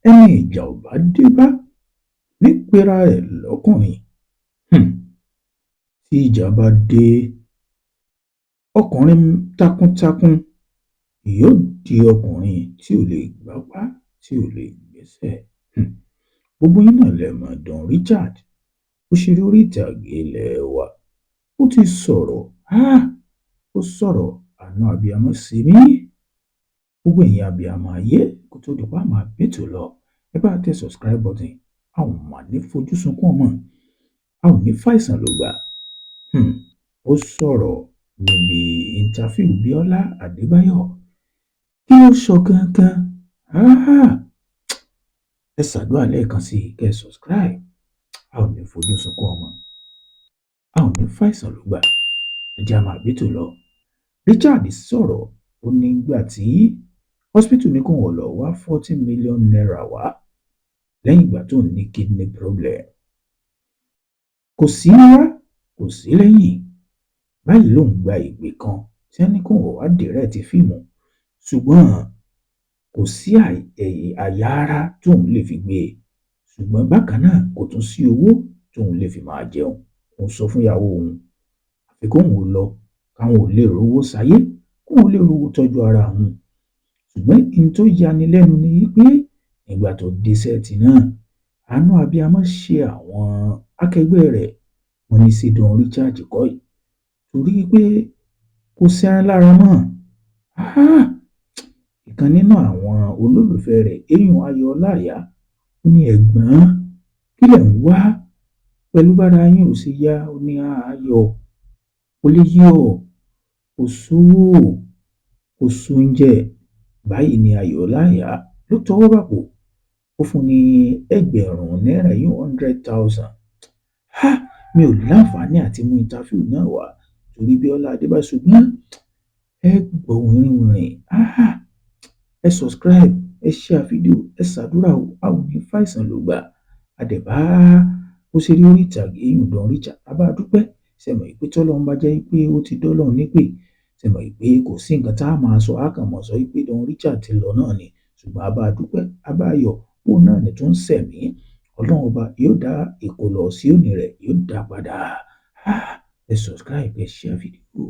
ẹni ìjà ò bá dé bá ní pera ẹ̀ lọ́kùnrin. Tí ìjà bá dé, ọkùnrin takuntakun yóò di ọkùnrin tí ò lè gbápá tí ò lè gbẹ́sẹ̀. Gbogbo yín náà lẹ mọ̀ Don Richard, òṣèré orí ìtàgé ilẹ̀ wa. Ó ti sọ̀rọ̀, ó sọ̀rọ̀ àánú abiyamọ ṣe mí. Gbogbo ẹ̀yin abiyamọ ayé, kó tó di pé a máa bẹ́tò lọ, ẹ bá tẹ subscribe button. A ò mà ní fojú sunkún ọmọ, a ò ní fàìsàn lògbà. Ó sọ̀rọ̀ níbi interview Bíọ́lá Adébáyọ̀. Kí ló sọ gangan? Ẹ ṣàdúrà lẹ́ẹ̀kan sí i, kẹ́ ẹ subscribe. A ò ní fojú sunkún ọmọ, a ò ní fàìsàn lògbà. Ẹ jẹ́ a máa bẹ́tò lọ. Richard sọ̀rọ̀, ó nígbà tí hospital ní kó wọ́n lọ wá 40 million naira wá lẹ́yìn ìgbà tó ní kidney problem. Kò sí rárá, kò sí lẹ́yìn. Báyìí ló ń gba ìpè kan tí wọ́n ní kó wọ́n wá direct fíìmù, ṣùgbọ́n kò sí àyà ara tóun lè fi gbé e. Ṣùgbọ́n bákan náà kò tún sí owó tóun lè fi máa jẹun. Òun sọ fún ìyàwó òun àfi kóun lọ káwọn ò lè rówó sáyé, kóun lè rówó tọ́jú ara òun. Ṣùgbọ́n ohun tó yani lẹ́nu ni pé nígbà tó dé sẹ́ẹ̀tì náà, àánú abiyamọ ṣe àwọn akẹgbẹ́ rẹ̀. Wọ́n ní sí Don Richard kọ́ yìí torí pé kò sẹ́ran lára mọ́. Ìkan nínú àwọn olólùfẹ́ rẹ̀, Eyùn Ayọ̀ Ọláìyá, ó ní ẹ̀gbọ́n kí lẹ̀ ń wá pẹ̀lú bára yín ò ṣe yá. Ó ní ayọ̀ kò lè yọ̀, kò sówó, kò sóúnjẹ. Báyìí ni Ayọ̀ Ọláìyá ló tọwọ́ bàpò, ó fún ní ẹgbẹ̀rún náírà 100,000. Mi ò láǹfààní àti mú interview náà wá torí Bíọ́lá Adébáyọ̀, ṣùgbọ́n ẹ gbọ́ wìnrìnwìnrìn. Ẹ subscribe, ẹ share fídíò, ẹ ṣàdúrà o, a ò ní fàìsàn lògbà. Àdẹ̀bá òṣèré orí ìtàgé Eyùn Don Richard, a bá dúpẹ́. Ṣé mọ̀ pé tọ́lọ́run bá jẹ́ pé ó ti dọ́lọ́run nípè, ṣé mọ̀ pé kò sí nǹkan tá a máa sọ, a kàn mọ̀ sọ pé Don Richard ti lọ náà ni. Ṣùgbọ́n a bá dúpẹ́, a bá yọ̀, òun náà ni tó ń sẹ̀mí. Ọlọ́run ọba yóò dá ìkólọ sí òní rẹ̀, yóò dá padà. Ẹ subscribe, ẹ share fídíò.